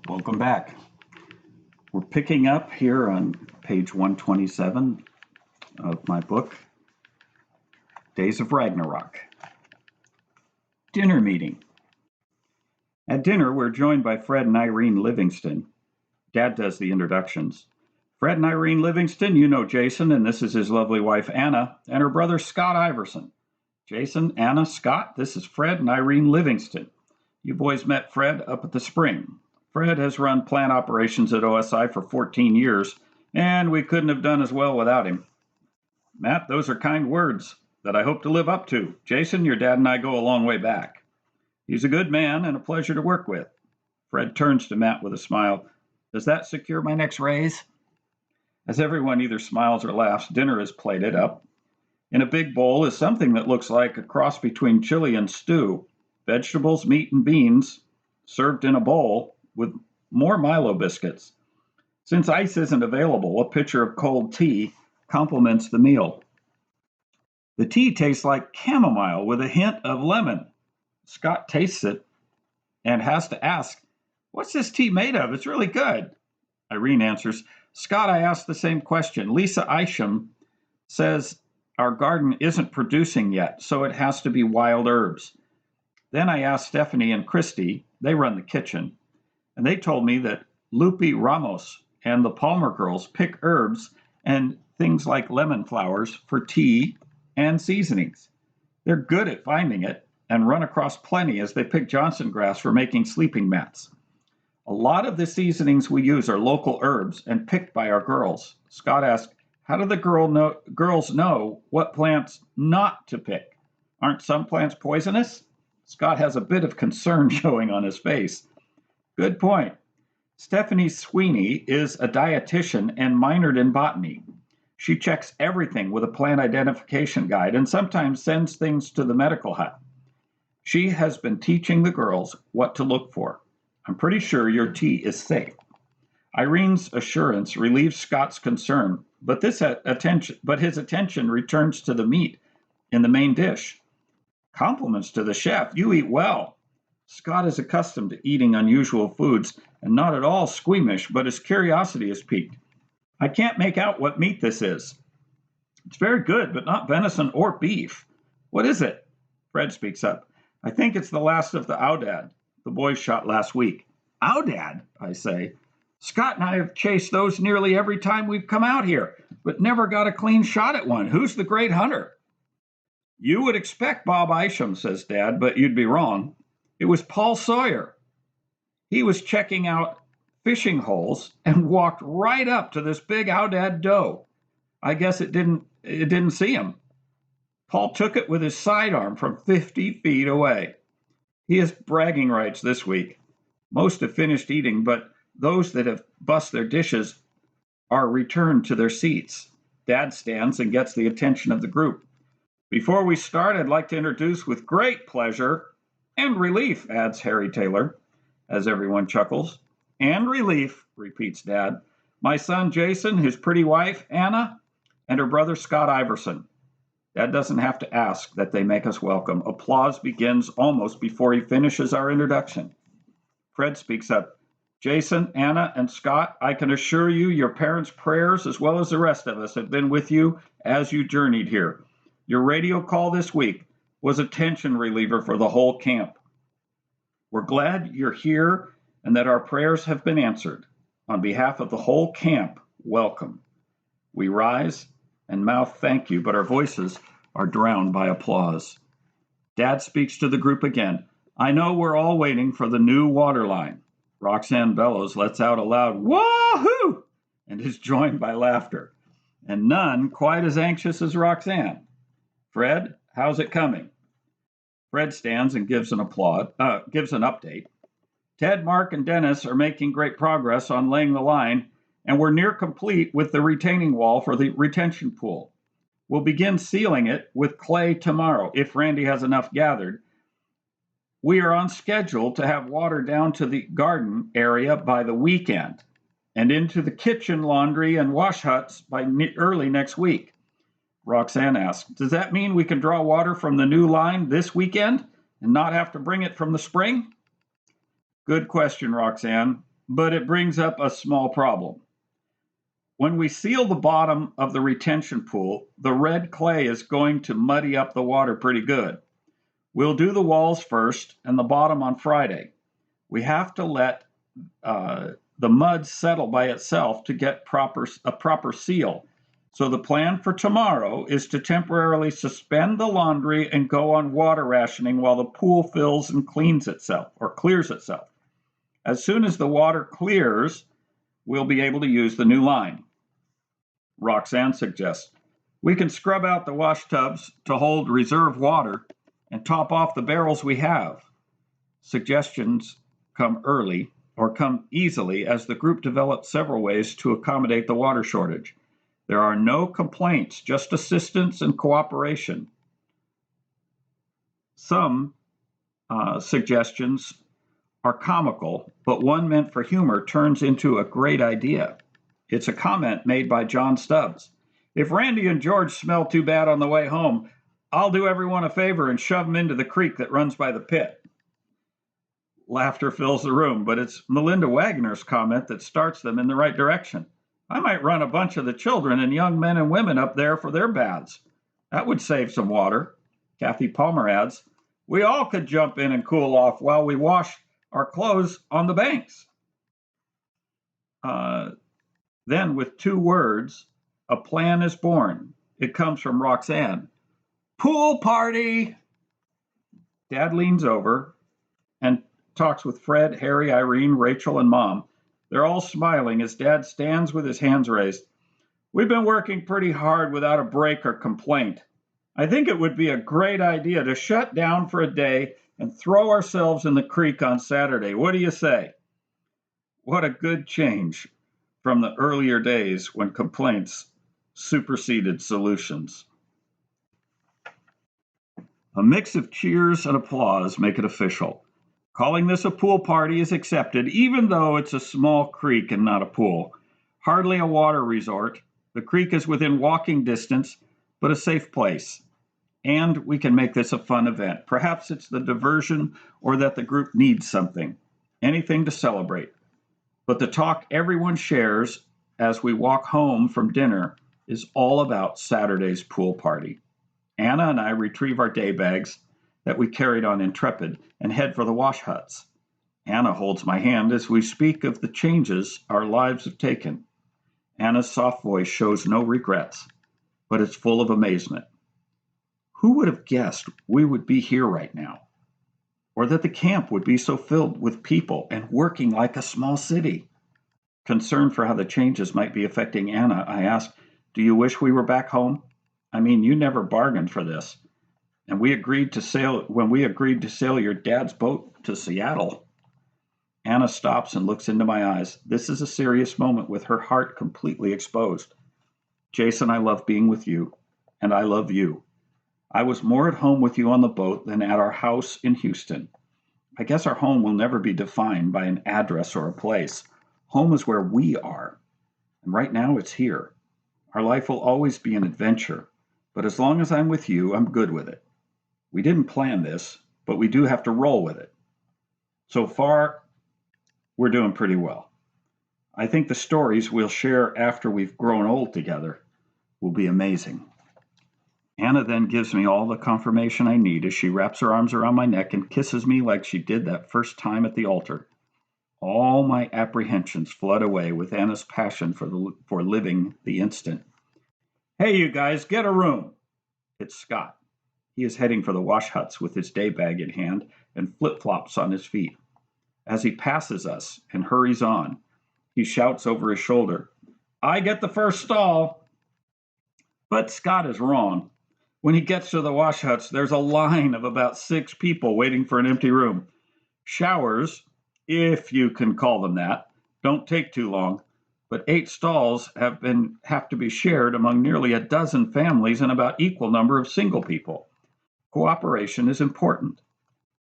Welcome back. We're picking up here on page 127 of my book, Days of Ragnarok. Dinner meeting. At dinner, we're joined by Fred and Irene Livingston. Dad does the introductions. Fred and Irene Livingston, you know Jason, and this is his lovely wife Anna, and her brother Scott Iverson. Jason, Anna, Scott, this is Fred and Irene Livingston. You boys met Fred up at the spring. Fred has run plant operations at OSI for 14 years, and we couldn't have done as well without him. Matt, those are kind words that I hope to live up to. Jason, your dad and I go a long way back. He's a good man and a pleasure to work with. Fred turns to Matt with a smile. Does that secure my next raise? As everyone either smiles or laughs, dinner is plated up. In a big bowl is something that looks like a cross between chili and stew. Vegetables, meat, and beans served in a bowl with more Milo biscuits. Since ice isn't available, a pitcher of cold tea complements the meal. The tea tastes like chamomile with a hint of lemon. Scott tastes it and has to ask, "What's this tea made of? It's really good." Irene answers, "Scott, I asked the same question. Lisa Isham says our garden isn't producing yet, so it has to be wild herbs." Then I asked Stephanie and Christy, they run the kitchen, and they told me that Lupe Ramos and the Palmer girls pick herbs and things like lemon flowers for tea and seasonings. They're good at finding it and run across plenty as they pick Johnson grass for making sleeping mats. A lot of the seasonings we use are local herbs and picked by our girls. Scott asked, how do the girls know what plants not to pick? Aren't some plants poisonous? Scott has a bit of concern showing on his face. Good point. Stephanie Sweeney is a dietitian and minored in botany. She checks everything with a plant identification guide and sometimes sends things to the medical hut. She has been teaching the girls what to look for. I'm pretty sure your tea is safe. Irene's assurance relieves Scott's concern, but his attention returns to the meat in the main dish. Compliments to the chef. You eat well. Scott is accustomed to eating unusual foods and not at all squeamish, but his curiosity is piqued. I can't make out what meat this is. It's very good, but not venison or beef. What is it? Fred speaks up. I think it's the last of the Aoudad the boys shot last week. Aoudad, I say. Scott and I have chased those nearly every time we've come out here, but never got a clean shot at one. Who's the great hunter? You would expect Bob Isham, says Dad, but you'd be wrong. It was Paul Sawyer. He was checking out fishing holes and walked right up to this big Aoudad doe. I guess it didn't see him. Paul took it with his sidearm from 50 feet away. He has bragging rights this week. Most have finished eating, but those that have bust their dishes are returned to their seats. Dad stands and gets the attention of the group. Before we start, I'd like to introduce with great pleasure and relief, adds Harry Taylor, as everyone chuckles. And relief, repeats Dad, my son Jason, his pretty wife Anna, and her brother Scott Iverson. Dad doesn't have to ask that they make us welcome. Applause begins almost before he finishes our introduction. Fred speaks up. Jason, Anna, and Scott, I can assure you your parents' prayers, as well as the rest of us, have been with you as you journeyed here. Your radio call this week was a tension reliever for the whole camp. We're glad you're here and that our prayers have been answered. On behalf of the whole camp, welcome. We rise and mouth thank you, but our voices are drowned by applause. Dad speaks to the group again. I know we're all waiting for the new water line. Roxanne Bellows lets out a loud wahoo and is joined by laughter, and none quite as anxious as Roxanne. Fred, how's it coming? Fred stands and gives an update. Ted, Mark, and Dennis are making great progress on laying the line, and we're near complete with the retaining wall for the retention pool. We'll begin sealing it with clay tomorrow, if Randy has enough gathered. We are on schedule to have water down to the garden area by the weekend, and into the kitchen, laundry, and wash huts by early next week. Roxanne asked, does that mean we can draw water from the new line this weekend and not have to bring it from the spring? Good question, Roxanne. but it brings up a small problem. When we seal the bottom of the retention pool, the red clay is going to muddy up the water pretty good. We'll do the walls first and the bottom on Friday. We have to let the mud settle by itself to get a proper seal. So the plan for tomorrow is to temporarily suspend the laundry and go on water rationing while the pool fills and clears itself. As soon as the water clears, we'll be able to use the new line. Roxanne suggests we can scrub out the wash tubs to hold reserve water and top off the barrels we have. Suggestions come early or come easily as the group develops several ways to accommodate the water shortage. There are no complaints, just assistance and cooperation. Some suggestions are comical, but one meant for humor turns into a great idea. It's a comment made by John Stubbs. If Randy and George smell too bad on the way home, I'll do everyone a favor and shove them into the creek that runs by the pit. Laughter fills the room, but it's Melinda Wagner's comment that starts them in the right direction. I might run a bunch of the children and young men and women up there for their baths. That would save some water. Kathy Palmer adds, we all could jump in and cool off while we wash our clothes on the banks. Then, with 2 words, a plan is born. It comes from Roxanne. Pool party! Dad leans over and talks with Fred, Harry, Irene, Rachel, and Mom. They're all smiling as Dad stands with his hands raised. We've been working pretty hard without a break or complaint. I think it would be a great idea to shut down for a day and throw ourselves in the creek on Saturday. What do you say? What a good change from the earlier days when complaints superseded solutions. A mix of cheers and applause make it official. Calling this a pool party is accepted, even though it's a small creek and not a pool. Hardly a water resort. The creek is within walking distance, but a safe place. And we can make this a fun event. Perhaps it's the diversion or that the group needs something. Anything to celebrate. But the talk everyone shares as we walk home from dinner is all about Saturday's pool party. Anna and I retrieve our day bags that we carried on Intrepid and head for the wash huts. Anna holds my hand as we speak of the changes our lives have taken. Anna's soft voice shows no regrets, but it's full of amazement. Who would have guessed we would be here right now? Or that the camp would be so filled with people and working like a small city? Concerned for how the changes might be affecting Anna, I asked, do you wish we were back home? I mean, you never bargained for this. And when we agreed to sail your dad's boat to Seattle. Anna stops and looks into my eyes. This is a serious moment with her heart completely exposed. Jason, I love being with you, and I love you. I was more at home with you on the boat than at our house in Houston. I guess our home will never be defined by an address or a place. Home is where we are, and right now it's here. Our life will always be an adventure, but as long as I'm with you, I'm good with it. We didn't plan this, but we do have to roll with it. So far, we're doing pretty well. I think the stories we'll share after we've grown old together will be amazing. Anna then gives me all the confirmation I need as she wraps her arms around my neck and kisses me like she did that first time at the altar. All my apprehensions flood away with Anna's passion for living the instant. Hey, you guys, get a room. It's Scott. He is heading for the wash huts with his day bag in hand and flip-flops on his feet. As he passes us and hurries on, he shouts over his shoulder, I get the first stall. But Scott is wrong. When he gets to the wash huts, there's a line of about 6 people waiting for an empty room. Showers, if you can call them that, don't take too long, but 8 stalls have to be shared among nearly a dozen families and about equal number of single people. Cooperation is important.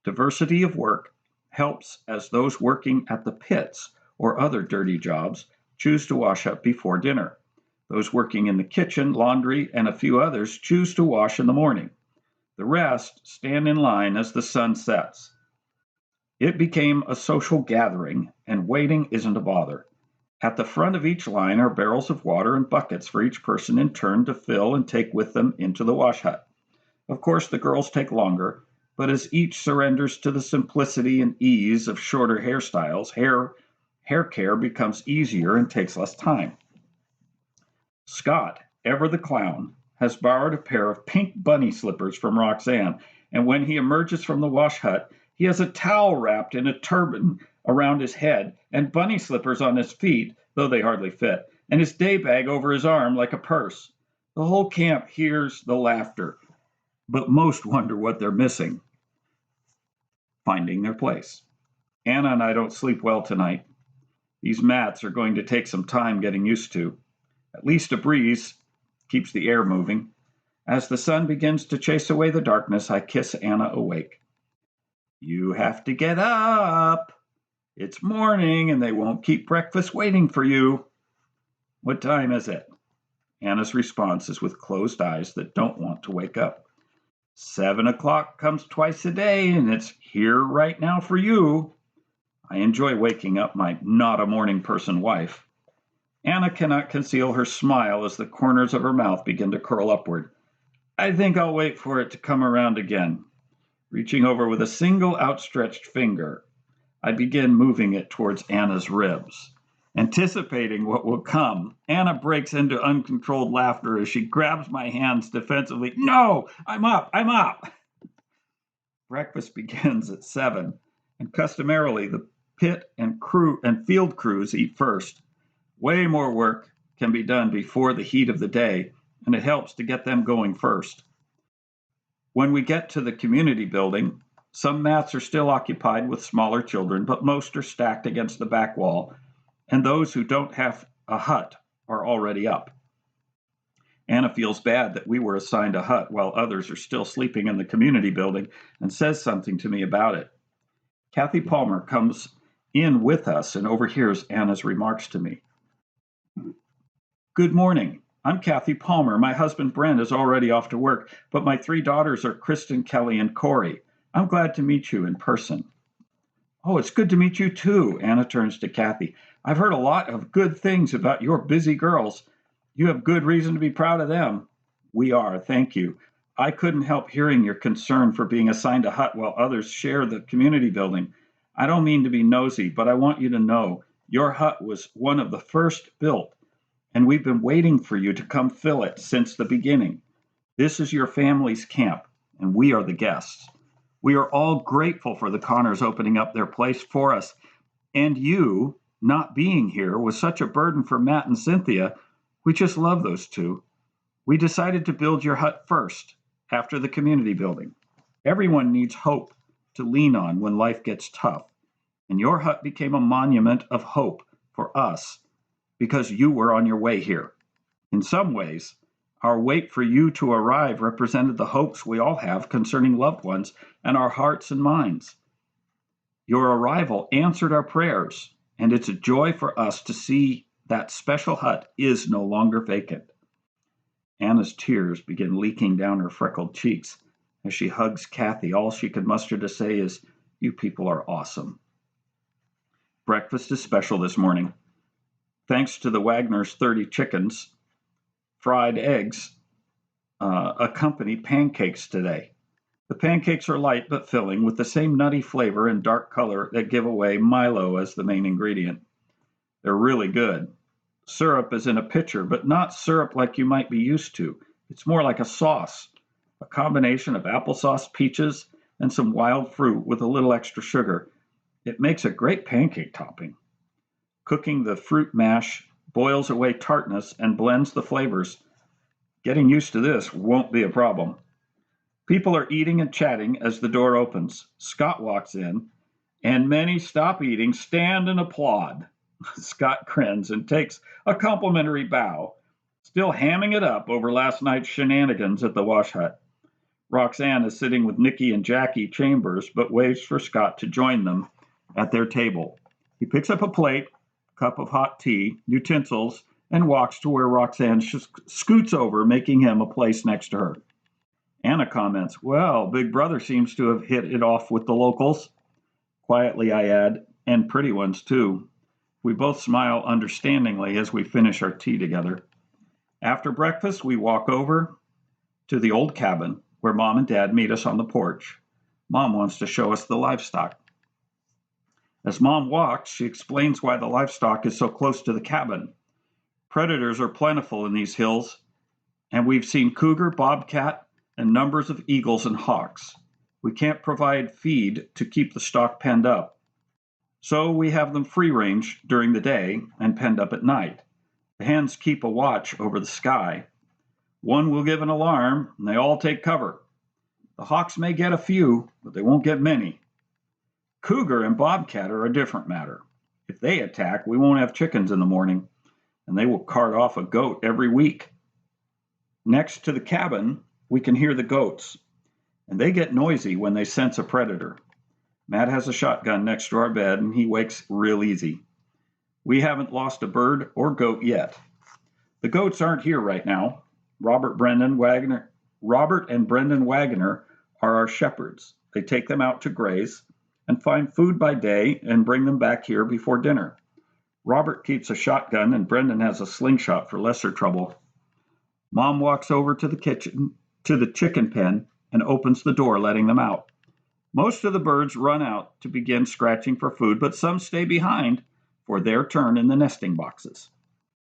Diversity of work helps as those working at the pits or other dirty jobs choose to wash up before dinner. Those working in the kitchen, laundry, and a few others choose to wash in the morning. The rest stand in line as the sun sets. It became a social gathering, and waiting isn't a bother. At the front of each line are barrels of water and buckets for each person in turn to fill and take with them into the wash hut. Of course, the girls take longer, but as each surrenders to the simplicity and ease of shorter hairstyles, hair care becomes easier and takes less time. Scott, ever the clown, has borrowed a pair of pink bunny slippers from Roxanne, and when he emerges from the wash hut, he has a towel wrapped in a turban around his head and bunny slippers on his feet, though they hardly fit, and his day bag over his arm like a purse. The whole camp hears the laughter, but most wonder what they're missing, finding their place. Anna and I don't sleep well tonight. These mats are going to take some time getting used to. At least a breeze keeps the air moving. As the sun begins to chase away the darkness, I kiss Anna awake. You have to get up. It's morning and they won't keep breakfast waiting for you. What time is it? Anna's response is with closed eyes that don't want to wake up. 7 o'clock comes twice a day and it's here right now for you. I enjoy waking up my not a morning person wife. Anna cannot conceal her smile as the corners of her mouth begin to curl upward. I think I'll wait for it to come around again. Reaching over with a single outstretched finger, I begin moving it towards Anna's ribs. Anticipating what will come, Anna breaks into uncontrolled laughter as she grabs my hands defensively. No, I'm up. Breakfast begins at 7, and customarily the pit and field crews eat first. Way more work can be done before the heat of the day, and it helps to get them going first. When we get to the community building, some mats are still occupied with smaller children, but most are stacked against the back wall, and those who don't have a hut are already up. Anna feels bad that we were assigned a hut while others are still sleeping in the community building and says something to me about it. Kathy Palmer comes in with us and overhears Anna's remarks to me. Good morning. I'm Kathy Palmer. My husband Brent is already off to work, but my 3 daughters are Kristen, Kelly, and Corey. I'm glad to meet you in person. Oh, it's good to meet you too. Anna turns to Kathy. I've heard a lot of good things about your busy girls. You have good reason to be proud of them. We are, thank you. I couldn't help hearing your concern for being assigned a hut while others share the community building. I don't mean to be nosy, but I want you to know your hut was one of the first built, and we've been waiting for you to come fill it since the beginning. This is your family's camp, and we are the guests. We are all grateful for the Connors opening up their place for us, and you not being here was such a burden for Matt and Cynthia. We just love those two. We decided to build your hut first, after the community building. Everyone needs hope to lean on when life gets tough, and your hut became a monument of hope for us because you were on your way here. In some ways, our wait for you to arrive represented the hopes we all have concerning loved ones and our hearts and minds. Your arrival answered our prayers, and it's a joy for us to see that special hut is no longer vacant. Anna's tears begin leaking down her freckled cheeks. As she hugs Kathy, all she can muster to say is, "You people are awesome." Breakfast is special this morning. Thanks to the Wagner's 30 chickens, fried eggs accompany pancakes today. The pancakes are light but filling, with the same nutty flavor and dark color that give away Milo as the main ingredient. They're really good. Syrup is in a pitcher, but not syrup like you might be used to. It's more like a sauce, a combination of applesauce, peaches, and some wild fruit with a little extra sugar. It makes a great pancake topping. Cooking the fruit mash boils away tartness and blends the flavors. Getting used to this won't be a problem. People are eating and chatting as the door opens. Scott walks in, and many stop eating, stand and applaud. Scott grins and takes a complimentary bow, still hamming it up over last night's shenanigans at the wash hut. Roxanne is sitting with Nikki and Jackie Chambers, but waits for Scott to join them at their table. He picks up a plate, cup of hot tea, utensils, and walks to where Roxanne scoots over, making him a place next to her. Anna comments, "Well, Big Brother seems to have hit it off with the locals." Quietly I add, and pretty ones too. We both smile understandingly as we finish our tea together. After breakfast, we walk over to the old cabin where Mom and Dad meet us on the porch. Mom wants to show us the livestock. As Mom walks, she explains why the livestock is so close to the cabin. Predators are plentiful in these hills, and we've seen cougar, bobcat, and numbers of eagles and hawks. We can't provide feed to keep the stock penned up, so we have them free range during the day and penned up at night. The hens keep a watch over the sky. One will give an alarm, and they all take cover. The hawks may get a few, but they won't get many. Cougar and bobcat are a different matter. If they attack, we won't have chickens in the morning, and they will cart off a goat every week. Next to the cabin, we can hear the goats, and they get noisy when they sense a predator. Matt has a shotgun next to our bed, and he wakes real easy. We haven't lost a bird or goat yet. The goats aren't here right now. Robert and Brendan Wagner are our shepherds. They take them out to graze and find food by day and bring them back here before dinner. Robert keeps a shotgun and Brendan has a slingshot for lesser trouble. Mom walks over to the chicken pen and opens the door, letting them out. Most of the birds run out to begin scratching for food, but some stay behind for their turn in the nesting boxes.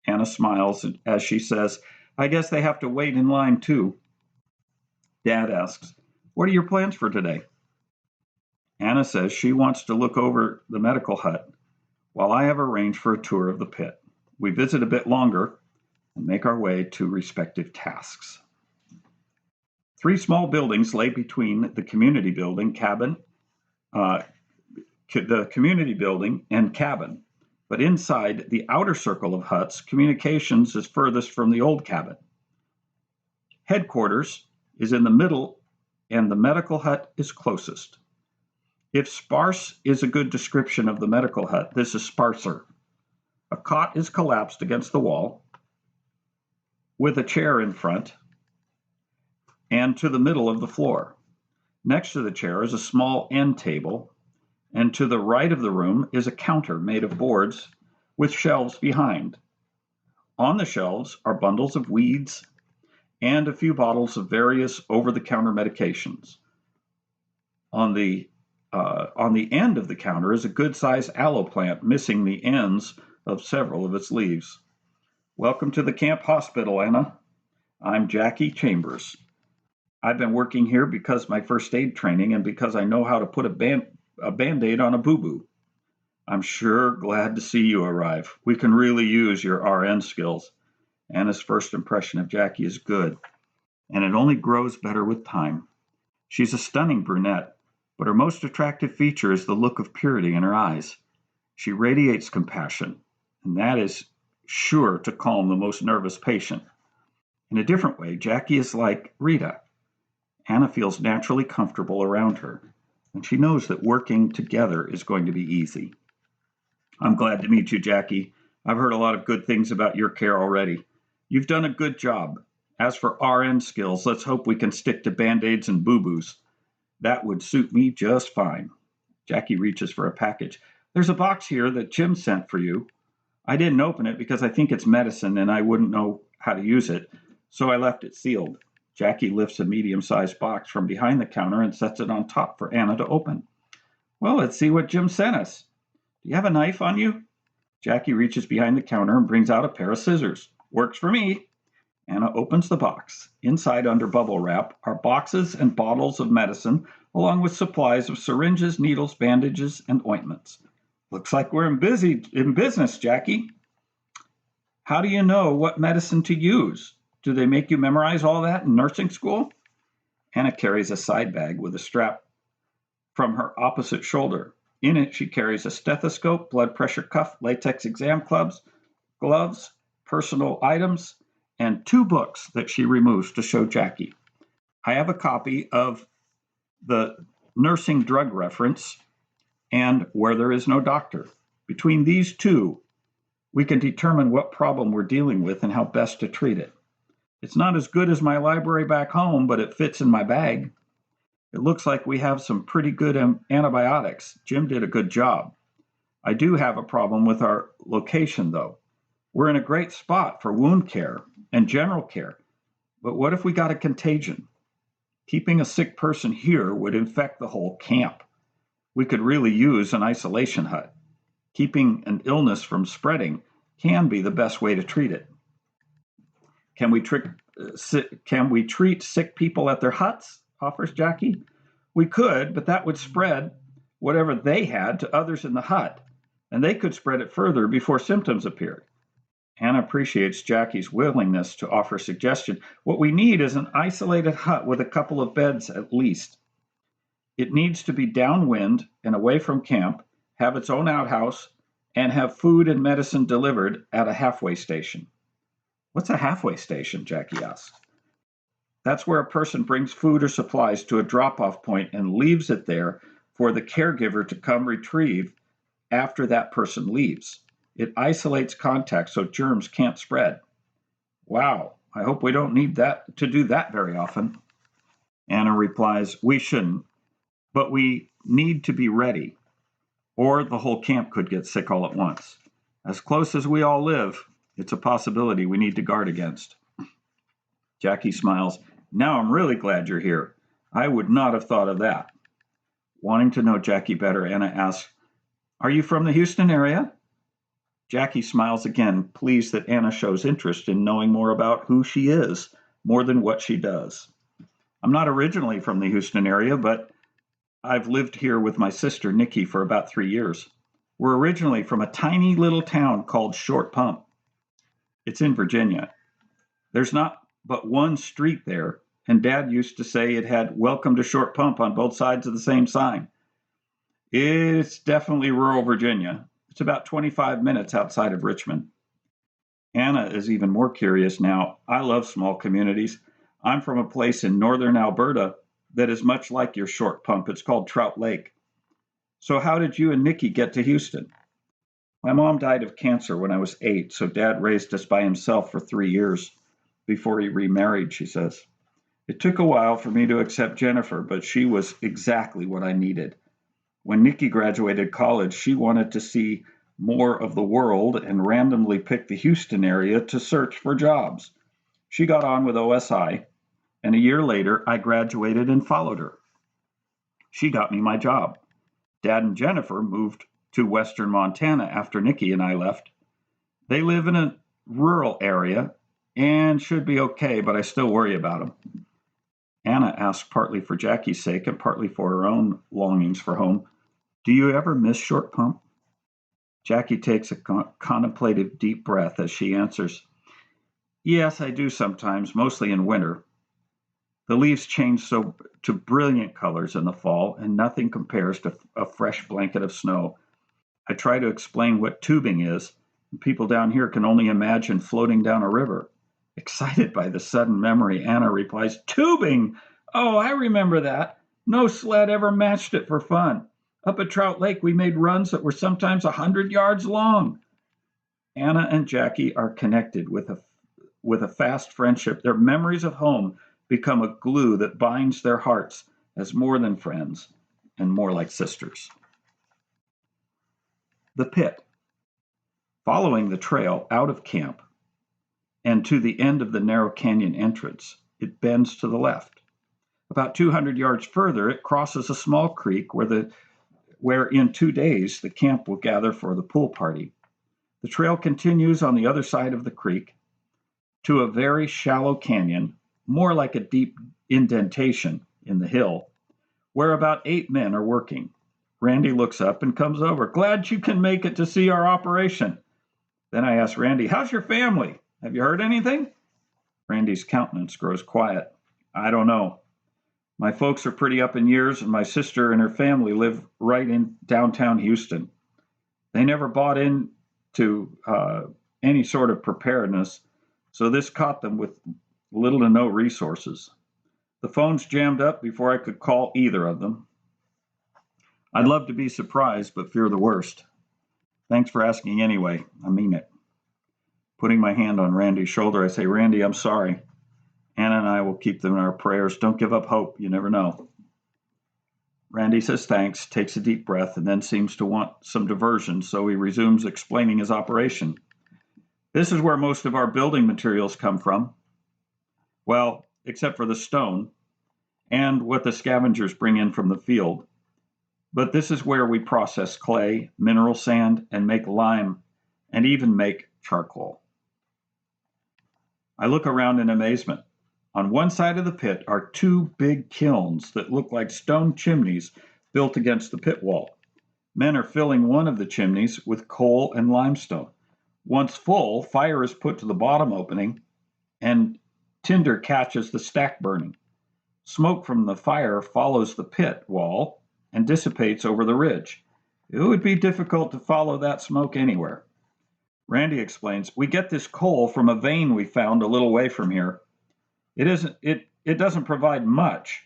Anna smiles as she says, I guess they have to wait in line too. Dad asks, what are your plans for today? Anna says she wants to look over the medical hut while I have arranged for a tour of the pit. We visit a bit longer and make our way to respective tasks. 3 small buildings lay between the community building and cabin. But inside the outer circle of huts, communications is furthest from the old cabin. Headquarters is in the middle, and the medical hut is closest. If sparse is a good description of the medical hut, this is sparser. A cot is collapsed against the wall with a chair in front and to the middle of the floor. Next to the chair is a small end table, and to the right of the room is a counter made of boards with shelves behind. On the shelves are bundles of weeds and a few bottles of various over-the-counter medications. On the end of the counter is a good-sized aloe plant missing the ends of several of its leaves. Welcome to the camp hospital, Anna. I'm Jackie Chambers. I've been working here because my first aid training and because I know how to put a Band-Aid on a boo-boo. I'm sure glad to see you arrive. We can really use your RN skills. Anna's first impression of Jackie is good, and it only grows better with time. She's a stunning brunette, but her most attractive feature is the look of purity in her eyes. She radiates compassion, and that is sure to calm the most nervous patient. In a different way, Jackie is like Rita. Anna feels naturally comfortable around her, and she knows that working together is going to be easy. I'm glad to meet you, Jackie. I've heard a lot of good things about your care already. You've done a good job. As for RN skills, let's hope we can stick to Band-Aids and boo-boos. That would suit me just fine. Jackie reaches for a package. There's a box here that Jim sent for you. I didn't open it because I think it's medicine and I wouldn't know how to use it, so I left it sealed. Jackie lifts a medium-sized box from behind the counter and sets it on top for Anna to open. Well, let's see what Jim sent us. Do you have a knife on you? Jackie reaches behind the counter and brings out a pair of scissors. Works for me. Anna opens the box. Inside, under bubble wrap, are boxes and bottles of medicine, along with supplies of syringes, needles, bandages, and ointments. Looks like we're in business, Jackie. How do you know what medicine to use? Do they make you memorize all that in nursing school? Anna carries a side bag with a strap from her opposite shoulder. In it, she carries a stethoscope, blood pressure cuff, latex exam gloves, personal items, and 2 books that she removes to show Jackie. I have a copy of the nursing drug reference and Where There Is No Doctor. Between these 2, we can determine what problem we're dealing with and how best to treat it. It's not as good as my library back home, but it fits in my bag. It looks like we have some pretty good antibiotics. Jim did a good job. I do have a problem with our location, though. We're in a great spot for wound care and general care, but what if we got a contagion? Keeping a sick person here would infect the whole camp. We could really use an isolation hut. Keeping an illness from spreading can be the best way to treat it. Can we treat sick people at their huts? Offers Jackie. We could, but that would spread whatever they had to others in the hut, and they could spread it further before symptoms appeared. Anna appreciates Jackie's willingness to offer suggestion. What we need is an isolated hut with a couple of beds at least. It needs to be downwind and away from camp, have its own outhouse, and have food and medicine delivered at a halfway station. What's a halfway station? Jackie asked. That's where a person brings food or supplies to a drop-off point and leaves it there for the caregiver to come retrieve after that person leaves. It isolates contact so germs can't spread. Wow, I hope we don't need to do that very often. Anna replies, we shouldn't, but we need to be ready, or the whole camp could get sick all at once. As close as we all live, it's a possibility we need to guard against. Jackie smiles. Now I'm really glad you're here. I would not have thought of that. Wanting to know Jackie better, Anna asks, are you from the Houston area? Jackie smiles again, pleased that Anna shows interest in knowing more about who she is, more than what she does. I'm not originally from the Houston area, but I've lived here with my sister, Nikki, for about 3 years. We're originally from a tiny little town called Short Pump. It's in Virginia. There's not but one street there, and Dad used to say it had Welcome to Short Pump on both sides of the same sign. It's definitely rural Virginia. It's about 25 minutes outside of Richmond. Anna is even more curious now. I love small communities. I'm from a place in northern Alberta that is much like your Short Pump. It's called Trout Lake. So how did you and Nikki get to Houston? My mom died of cancer when I was 8, so Dad raised us by himself for 3 years before he remarried, she says. It took a while for me to accept Jennifer, but she was exactly what I needed. When Nikki graduated college, she wanted to see more of the world and randomly picked the Houston area to search for jobs. She got on with OSI, and a year later, I graduated and followed her. She got me my job. Dad and Jennifer moved to western Montana after Nikki and I left. They live in a rural area and should be okay, but I still worry about them. Anna asked partly for Jackie's sake and partly for her own longings for home, do you ever miss Short Pump? Jackie takes a contemplative deep breath as she answers, yes, I do sometimes, mostly in winter. The leaves change to brilliant colors in the fall, and nothing compares to a fresh blanket of snow. I try to explain what tubing is, and people down here can only imagine floating down a river. Excited by the sudden memory, Anna replies, tubing! Oh, I remember that. No sled ever matched it for fun. Up at Trout Lake, we made runs that were sometimes 100 yards long. Anna and Jackie are connected with a fast friendship. Their memories of home become a glue that binds their hearts as more than friends and more like sisters. The pit. Following the trail out of camp and to the end of the narrow canyon entrance, it bends to the left. About 200 yards further, it crosses a small creek where in 2 days the camp will gather for the pool party. The trail continues on the other side of the creek to a very shallow canyon, more like a deep indentation in the hill, where about 8 men are working. Randy looks up and comes over. Glad you can make it to see our operation. Then I ask Randy, how's your family? Have you heard anything? Randy's countenance grows quiet. I don't know. My folks are pretty up in years, and my sister and her family live right in downtown Houston. They never bought into any sort of preparedness, so this caught them with little to no resources. The phone's jammed up before I could call either of them. I'd love to be surprised, but fear the worst. Thanks for asking anyway. I mean it. Putting my hand on Randy's shoulder, I say, Randy, I'm sorry. Anna and I will keep them in our prayers. Don't give up hope. You never know. Randy says thanks, takes a deep breath, and then seems to want some diversion, so he resumes explaining his operation. This is where most of our building materials come from. Well, except for the stone and what the scavengers bring in from the field. But this is where we process clay, mineral sand, and make lime, and even make charcoal. I look around in amazement. On one side of the pit are two big kilns that look like stone chimneys built against the pit wall. Men are filling one of the chimneys with coal and limestone. Once full, fire is put to the bottom opening, and tinder catches the stack burning. Smoke from the fire follows the pit wall and dissipates over the ridge. It would be difficult to follow that smoke anywhere. Randy explains, we get this coal from a vein we found a little way from here. It doesn't provide much,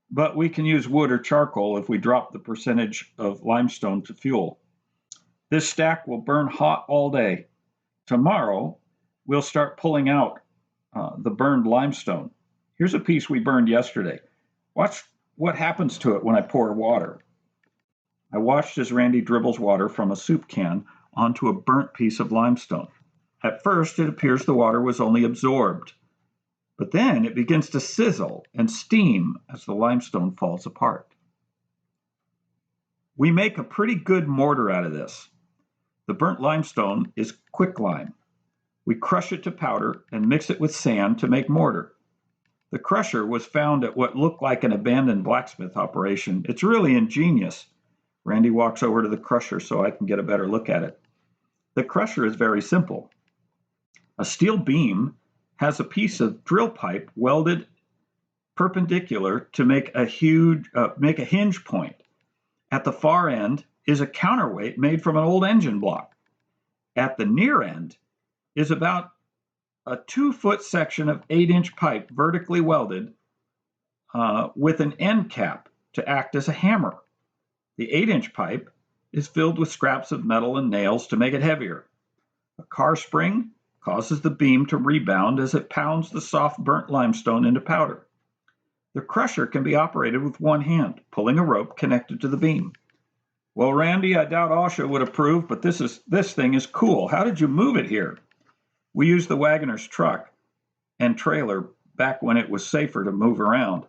but we can use wood or charcoal if we drop the percentage of limestone to fuel. This stack will burn hot all day. Tomorrow, we'll start pulling out the burned limestone. Here's a piece we burned yesterday. Watch what happens to it when I pour water. I watched as Randy dribbles water from a soup can onto a burnt piece of limestone. At first, it appears the water was only absorbed, but then it begins to sizzle and steam as the limestone falls apart. We make a pretty good mortar out of this. The burnt limestone is quicklime. We crush it to powder and mix it with sand to make mortar. The crusher was found at what looked like an abandoned blacksmith operation. It's really ingenious. Randy walks over to the crusher so I can get a better look at it. The crusher is very simple. A steel beam has a piece of drill pipe welded perpendicular to make a hinge point. At the far end is a counterweight made from an old engine block. At the near end is about a 2-foot section of 8-inch pipe vertically welded with an end cap to act as a hammer. The 8-inch pipe is filled with scraps of metal and nails to make it heavier. A car spring causes the beam to rebound as it pounds the soft burnt limestone into powder. The crusher can be operated with one hand, pulling a rope connected to the beam. Well, Randy, I doubt Asha would approve, but this thing is cool. How did you move it here? We used the Wagoner's truck and trailer back when it was safer to move around.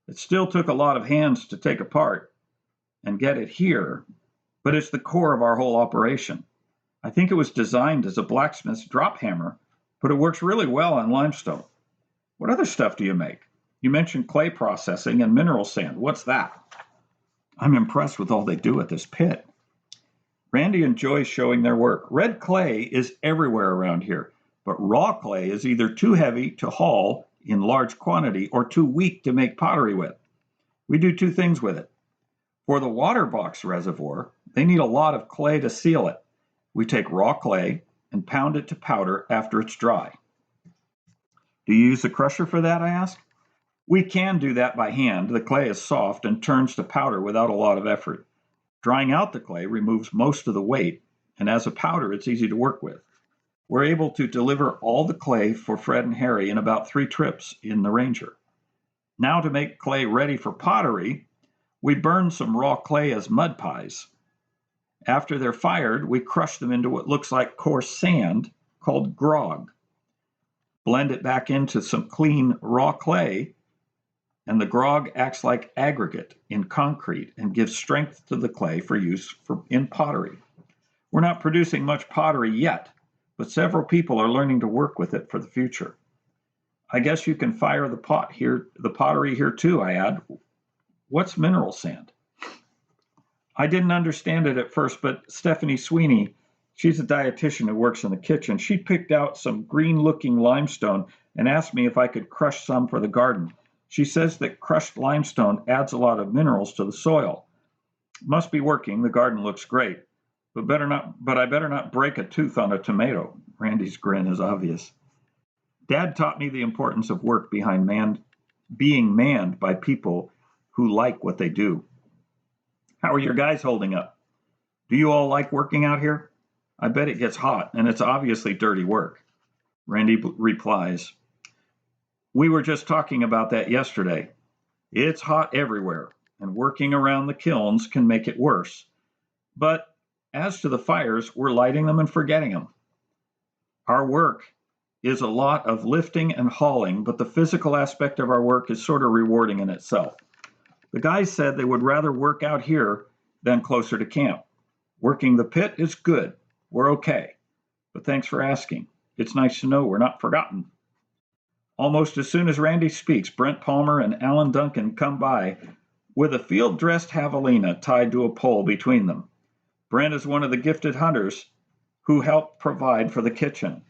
It still took a lot of hands to take apart and get it here, but it's the core of our whole operation. I think it was designed as a blacksmith's drop hammer, but it works really well on limestone. What other stuff do you make? You mentioned clay processing and mineral sand. What's that? I'm impressed with all they do at this pit. Randy enjoys showing their work. Red clay is everywhere around here, but raw clay is either too heavy to haul in large quantity or too weak to make pottery with. We do two things with it. For the water box reservoir, they need a lot of clay to seal it. We take raw clay and pound it to powder after it's dry. Do you use the crusher for that, I ask? We can do that by hand. The clay is soft and turns to powder without a lot of effort. Drying out the clay removes most of the weight, and as a powder, it's easy to work with. We're able to deliver all the clay for Fred and Harry in about 3 trips in the Ranger. Now to make clay ready for pottery, we burn some raw clay as mud pies. After they're fired, we crush them into what looks like coarse sand called grog. Blend it back into some clean raw clay, and the grog acts like aggregate in concrete and gives strength to the clay for use in pottery. We're not producing much pottery yet, but several people are learning to work with it for the future. I guess you can fire the pottery here too, I add. What's mineral sand? I didn't understand it at first, but Stephanie Sweeney, she's a dietitian who works in the kitchen. She picked out some green-looking limestone and asked me if I could crush some for the garden. She says that crushed limestone adds a lot of minerals to the soil. Must be working. The garden looks great, but I better not break a tooth on a tomato. Randy's grin is obvious. Dad taught me the importance of work being manned by people who like what they do. How are your guys holding up? Do you all like working out here? I bet it gets hot, and it's obviously dirty work. Randy replies, we were just talking about that yesterday. It's hot everywhere. and working around the kilns can make it worse. But as to the fires, we're lighting them and forgetting them. Our work is a lot of lifting and hauling, but the physical aspect of our work is sort of rewarding in itself. The guys said they would rather work out here than closer to camp. Working the pit is good. We're okay. But thanks for asking. It's nice to know we're not forgotten. Almost as soon as Randy speaks, Brent Palmer and Alan Duncan come by with a field-dressed javelina tied to a pole between them. Brent is one of the gifted hunters who helped provide for the kitchen.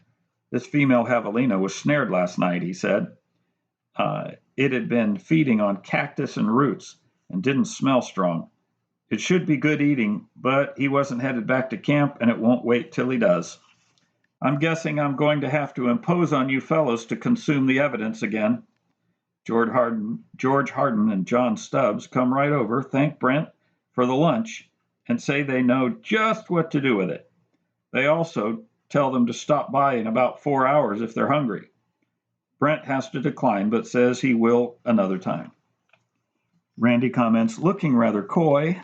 This female javelina was snared last night, he said. It had been feeding on cactus and roots and didn't smell strong. It should be good eating, but he wasn't headed back to camp, and it won't wait till he does. I'm guessing I'm going to have to impose on you fellows to consume the evidence again. George Harden and John Stubbs come right over, thank Brent for the lunch, and say they know just what to do with it. They also tell them to stop by in about 4 hours if they're hungry. Brent has to decline, but says he will another time. Randy comments, looking rather coy.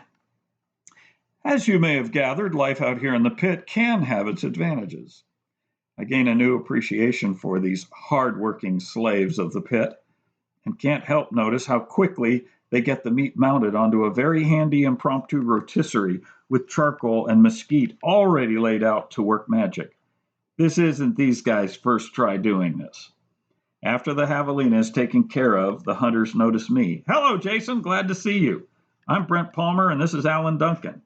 As you may have gathered, life out here in the pit can have its advantages. I gain a new appreciation for these hard-working slaves of the pit, and can't help notice how quickly they get the meat mounted onto a very handy impromptu rotisserie with charcoal and mesquite already laid out to work magic. This isn't these guys' first try doing this. After the javelina is taken care of, the hunters notice me. Hello, Jason. Glad to see you. I'm Brent Palmer, and this is Alan Duncan.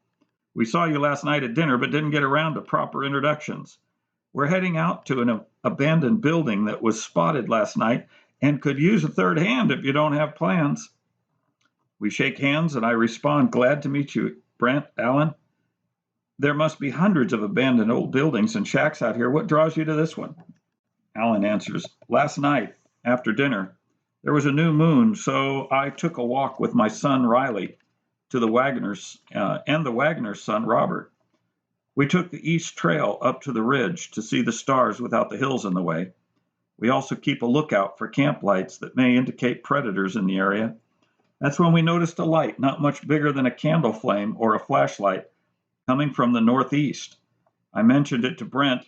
We saw you last night at dinner, but didn't get around to proper introductions. We're heading out to an abandoned building that was spotted last night and could use a third hand if you don't have plans. We shake hands, and I respond, glad to meet you, Brent, Alan. There must be hundreds of abandoned old buildings and shacks out here. What draws you to this one? Alan answers, last night, after dinner, there was a new moon, so I took a walk with my son, Riley, to the Wagner's and the Wagner's son, Robert. We took the east trail up to the ridge to see the stars without the hills in the way. We also keep a lookout for camp lights that may indicate predators in the area. That's when we noticed a light not much bigger than a candle flame or a flashlight coming from the northeast. I mentioned it to Brent,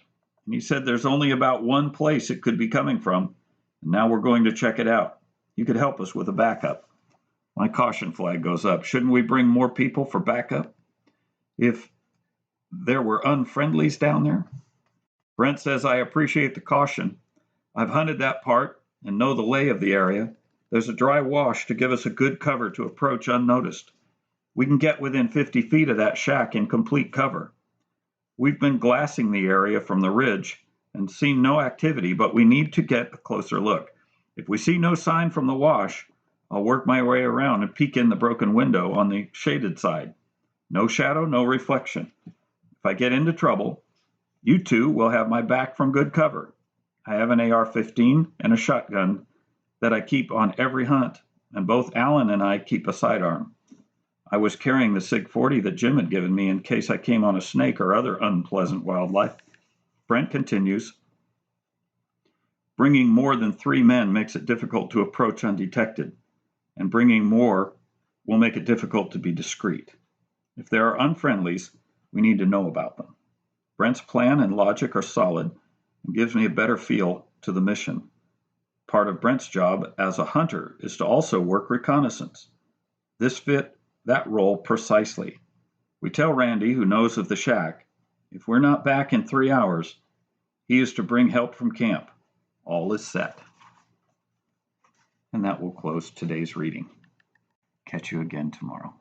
and he said there's only about one place it could be coming from, and now we're going to check it out. You could help us with a backup. My caution flag goes up. Shouldn't we bring more people for backup? If there were unfriendlies down there? Brent says, I appreciate the caution. I've hunted that part and know the lay of the area. There's a dry wash to give us a good cover to approach unnoticed. We can get within 50 feet of that shack in complete cover. We've been glassing the area from the ridge and seen no activity, but we need to get a closer look. If we see no sign from the wash, I'll work my way around and peek in the broken window on the shaded side. No shadow, no reflection. If I get into trouble, you two will have my back from good cover. I have an AR-15 and a shotgun that I keep on every hunt, and both Alan and I keep a sidearm. I was carrying the SIG-40 that Jim had given me in case I came on a snake or other unpleasant wildlife. Brent continues, bringing more than 3 men makes it difficult to approach undetected, and bringing more will make it difficult to be discreet. If there are unfriendlies, we need to know about them. Brent's plan and logic are solid and gives me a better feel to the mission. Part of Brent's job as a hunter is to also work reconnaissance. This fit that role precisely. We tell Randy, who knows of the shack, if we're not back in 3 hours, he is to bring help from camp. All is set. And that will close today's reading. Catch you again tomorrow.